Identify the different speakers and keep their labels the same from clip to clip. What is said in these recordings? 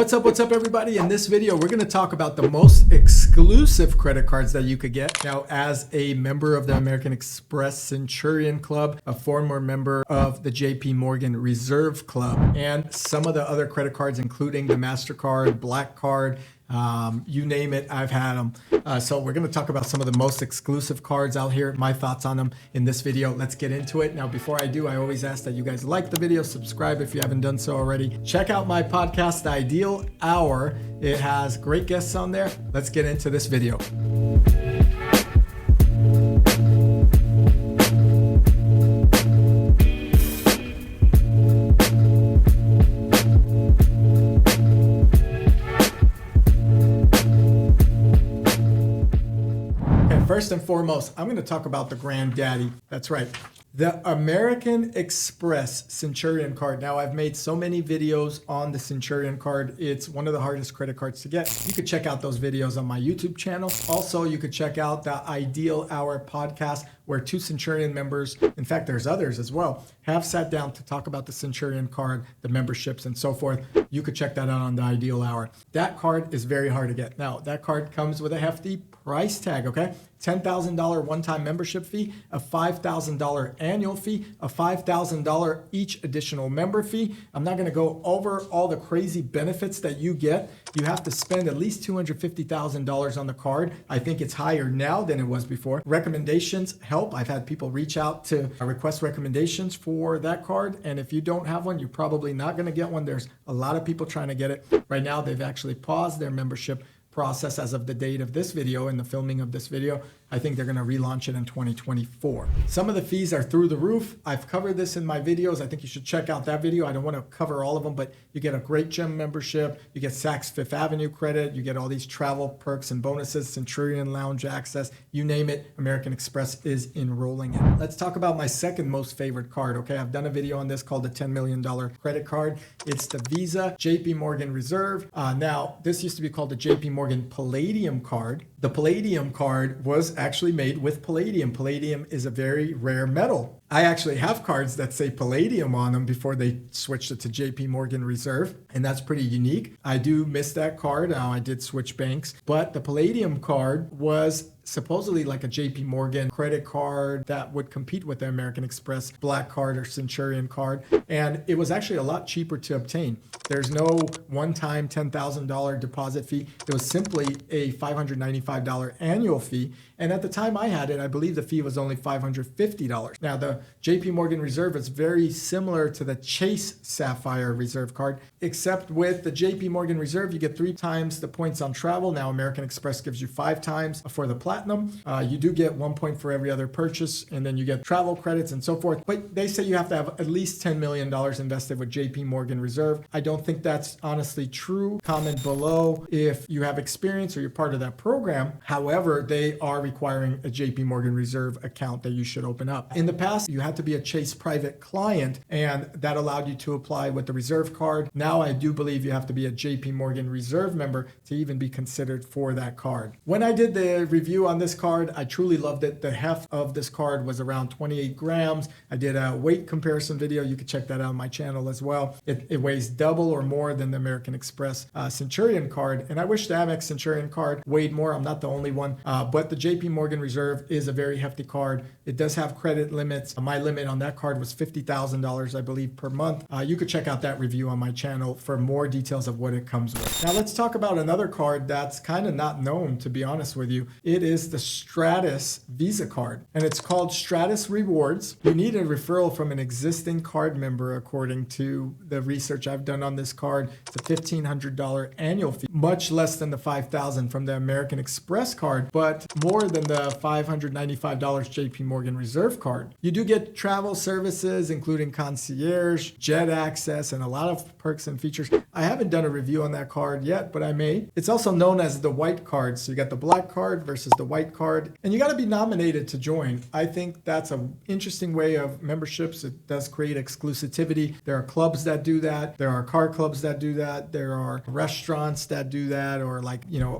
Speaker 1: What's up everybody? In this video, we're gonna talk about the most exclusive credit cards that you could get. Now, as a member of the American Express Centurion Club, a former member of the JP Morgan Reserve Club, and some of the other credit cards, including the MasterCard, Black Card, you name it, I've had them. So we're going to talk about some of the most exclusive cards out here, my thoughts on them in this video. Let's get into it. Now, before I do, I always ask that you guys like the video, subscribe if you haven't done so already. Check out my podcast, The Ideal Hour. It has great guests on there. Let's get into this video. First and foremost, I'm going to talk about the granddaddy. That's right. The American Express Centurion Card. Now, I've made so many videos on the Centurion Card. It's one of the hardest credit cards to get. You could check out those videos on my YouTube channel. Also, you could check out the Ideal Hour podcast, where two Centurion members, in fact, there's others as well, have sat down to talk about the Centurion Card, the memberships, and so forth. You could check that out on the Ideal Hour. That card is very hard to get. Now, that card comes with a hefty price tag, okay? $10,000 one-time membership fee, a $5,000 annual fee, a $5,000 each additional member fee. I'm not going to go over all the crazy benefits that you get. You have to spend at least $250,000 on the card. I think it's higher now than it was before. Recommendations help. I've had people reach out to request recommendations for that card. And if you don't have one, you're probably not going to get one. There's a lot of people trying to get it. Right now, they've actually paused their membership process as of the date of this video and the filming of this video. I think they're going to relaunch it in 2024. Some of the fees are through the roof. I've covered this in my videos. I think you should check out that video. I don't want to cover all of them, but you get a great gym membership. You get Saks Fifth Avenue credit. You get all these travel perks and bonuses, Centurion Lounge access, you name it. American Express is enrolling it. Let's talk about my second most favorite card. Okay, I've done a video on this called the $10 million credit card. It's the Visa JP Morgan Reserve. Now, this used to be called the JP Morgan Palladium card. The Palladium card was actually made with palladium. Palladium is a very rare metal. I actually have cards that say palladium on them before they switched it to JP Morgan Reserve, and that's pretty unique. I do miss that card. Now, I did switch banks, but the Palladium card was supposedly like a JP Morgan credit card that would compete with the American Express Black Card or Centurion Card. And it was actually a lot cheaper to obtain. There's no one-time $10,000 deposit fee. It was simply a $595 annual fee. And at the time I had it, I believe the fee was only $550. Now, the JP Morgan Reserve is very similar to the Chase Sapphire Reserve card, except with the JP Morgan Reserve, you get 3 times the points on travel. Now, American Express gives you 5 times for the Platinum. You do get 1 point for every other purchase, and then you get travel credits and so forth. But they say you have to have at least $10 million invested with JP Morgan Reserve. I don't think that's honestly true. Comment below if you have experience or you're part of that program. However, they are requiring a JP Morgan Reserve account that you should open up. In the past, you had to be a Chase private client, and that allowed you to apply with the Reserve card. Now, I do believe you have to be a JP Morgan Reserve member to even be considered for that card. When I did the review on this card, I truly loved it. The heft of this card was around 28 grams. I did a weight comparison video. You can check that out on my channel as well. It weighs double or more than the American Express Centurion card. And I wish the Amex Centurion card weighed more. I'm not the only one, but the JP Morgan Reserve is a very hefty card. It does have credit limits. My limit on that card was $50,000, I believe, per month. You could check out that review on my channel for more details of what it comes with. Now, let's talk about another card that's kind of not known, to be honest with you. It is the Stratus Visa card, and it's called Stratus Rewards. You need a referral from an existing card member, according to the research I've done on this card. It's a $1,500 annual fee, much less than the $5,000 from the American Express card, but more than the $595 JP Morgan Reserve card. You do get travel services, including concierge, jet access, and a lot of perks and features. I haven't done a review on that card yet, but I may. It's also known as the white card. So you got the black card versus the the white card. And you got to be nominated to join. I think that's an interesting way of memberships. It does create exclusivity. There are clubs that do that. There are car clubs that do that. There are restaurants that do that, or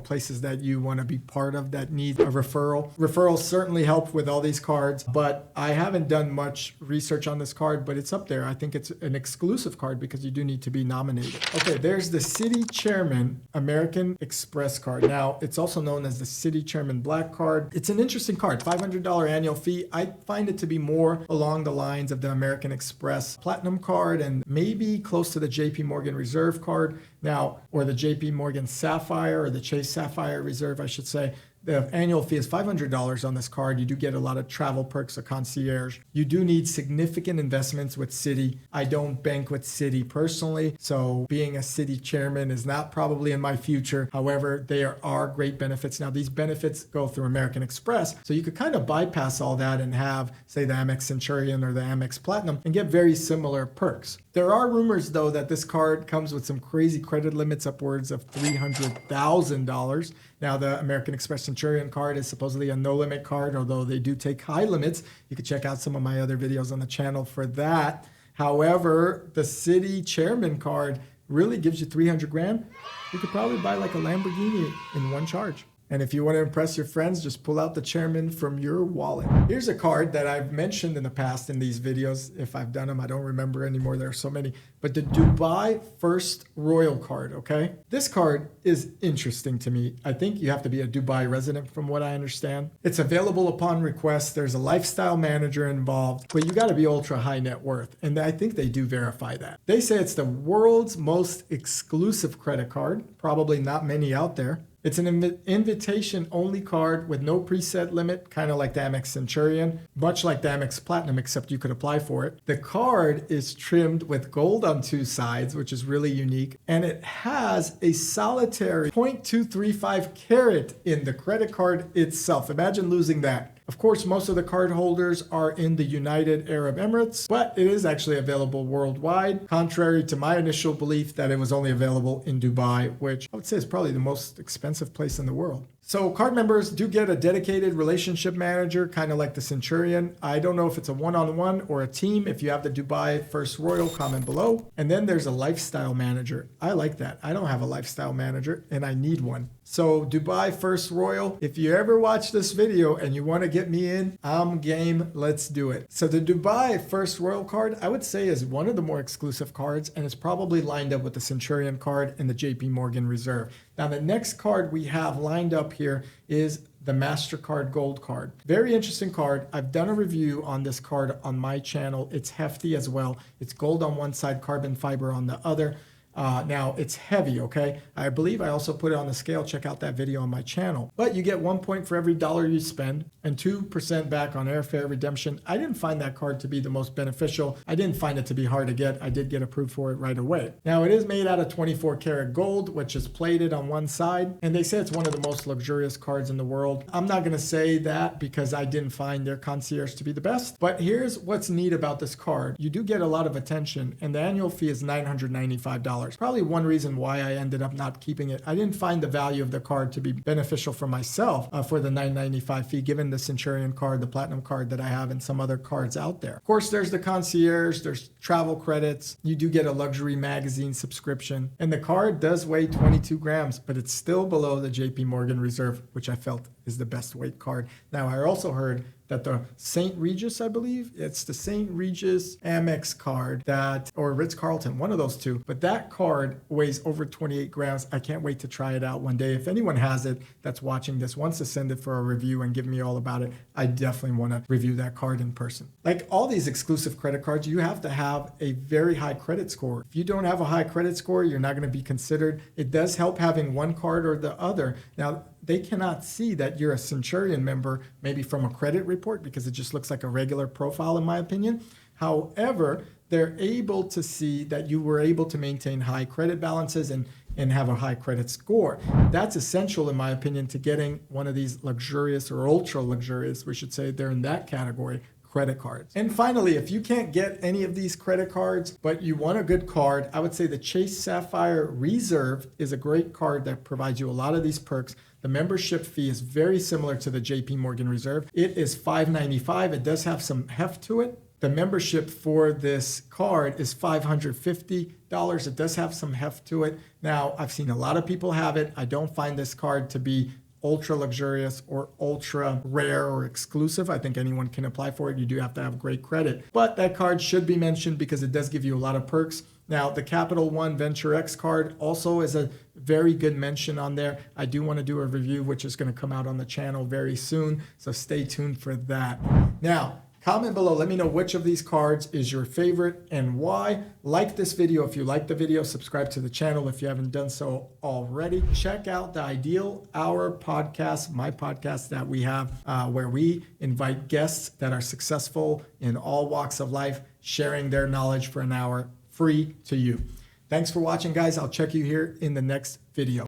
Speaker 1: places that you want to be part of that need a referral. Referrals certainly help with all these cards, but I haven't done much research on this card, but it's up there. I think it's an exclusive card because you do need to be nominated. Okay, there's the City Chairman American Express card. Now, it's also known as the City Chairman Black card. It's an interesting card, $500 annual fee. I find it to be more along the lines of the American Express Platinum card and maybe close to the JP Morgan Reserve card now, or the JP Morgan Sapphire, or the Chase Sapphire Reserve, I should say. The annual fee is $500 on this card. You do get a lot of travel perks, a concierge. You do need significant investments with Citi. I don't bank with Citi personally, so being a Citi chairman is not probably in my future. However, there are great benefits. Now, these benefits go through American Express, so you could kind of bypass all that and have, say, the Amex Centurion or the Amex Platinum and get very similar perks. There are rumors, though, that this card comes with some crazy credit limits upwards of $300,000. Now, the American Express Centurion card is supposedly a no-limit card, although they do take high limits. You can check out some of my other videos on the channel for that. However, the City Chairman card really gives you 300 grand. You could probably buy like a Lamborghini in one charge. And if you want to impress your friends, just pull out the chairman from your wallet. Here's a card that I've mentioned in the past in these videos. If I've done them, I don't remember anymore. There are so many. But the Dubai First Royal card, okay? This card is interesting to me. I think you have to be a Dubai resident from what I understand. It's available upon request. There's a lifestyle manager involved, but you got to be ultra high net worth. And I think they do verify that. They say it's the world's most exclusive credit card. Probably not many out there. It's an invitation-only card with no preset limit, kind of like the Amex Centurion, much like the Amex Platinum, except you could apply for it. The card is trimmed with gold on two sides, which is really unique, and it has a solitary 0.235 carat in the credit card itself. Imagine losing that. Of course, most of the card holders are in the United Arab Emirates, but it is actually available worldwide, contrary to my initial belief that it was only available in Dubai, which I would say is probably the most expensive place in the world. So card members do get a dedicated relationship manager, kind of like the Centurion. I don't know if it's a one-on-one or a team. If you have the Dubai First Royal, comment below. And then there's a lifestyle manager. I like that. I don't have a lifestyle manager and I need one. So Dubai First Royal, if you ever watch this video and you want to get me in, I'm game. Let's do it. So the Dubai First Royal card, I would say, is one of the more exclusive cards, and it's probably lined up with the Centurion card and the JP Morgan Reserve. Now, the next card we have lined up here is the MasterCard Gold card. Very interesting card. I've done a review on this card on my channel. It's hefty as well. It's gold on one side, carbon fiber on the other. Now, it's heavy, okay? I believe I also put it on the scale. Check out that video on my channel. But you get 1 point for every dollar you spend and 2% back on airfare redemption. I didn't find that card to be the most beneficial. I didn't find it to be hard to get. I did get approved for it right away. Now, it is made out of 24 karat gold, which is plated on one side. And they say it's one of the most luxurious cards in the world. I'm not going to say that because I didn't find their concierge to be the best. But here's what's neat about this card. You do get a lot of attention, and the annual fee is $995. Probably one reason why I ended up not keeping it. I didn't find the value of the card to be beneficial for myself for the $995 fee, given the Centurion card, the Platinum card that I have, and some other cards out there. Of course, there's the concierge, there's travel credits. You do get a luxury magazine subscription. And the card does weigh 22 grams, but it's still below the JP Morgan Reserve, which I felt is the best weight card. Now, I also heard that the St. Regis, I believe, it's the St. Regis Amex card that, or Ritz-Carlton, one of those two, but that card weighs over 28 grams. I can't wait to try it out one day. If anyone has it that's watching this, wants to send it for a review and give me all about it, I definitely want to review that card in person. Like all these exclusive credit cards, you have to have a very high credit score. If you don't have a high credit score, you're not going to be considered. It does help having one card or the other. Now, they cannot see that you're a Centurion member, maybe from a credit report, because it just looks like a regular profile, in my opinion. However, they're able to see that you were able to maintain high credit balances and have a high credit score. That's essential, in my opinion, to getting one of these luxurious or ultra luxurious, we should say they're in that category, credit cards. And finally, if you can't get any of these credit cards, but you want a good card, I would say the Chase Sapphire Reserve is a great card that provides you a lot of these perks. The membership fee is very similar to the JP Morgan Reserve. It is $595. It does have some heft to it. The membership for this card is $550. It does have some heft to it. Now, I've seen a lot of people have it. I don't find this card to be ultra luxurious or ultra rare or exclusive. I think anyone can apply for it. You do have to have great credit. But that card should be mentioned because it does give you a lot of perks. Now, the Capital One Venture X card also is a very good mention on there. I do want to do a review, which is going to come out on the channel very soon. So stay tuned for that. Now, comment below. Let me know which of these cards is your favorite and why. Like this video if you like the video. Subscribe to the channel if you haven't done so already. Check out the Ideal Hour podcast, my podcast that we have, where we invite guests that are successful in all walks of life, sharing their knowledge for an hour free to you. Thanks for watching, guys. I'll check you here in the next video.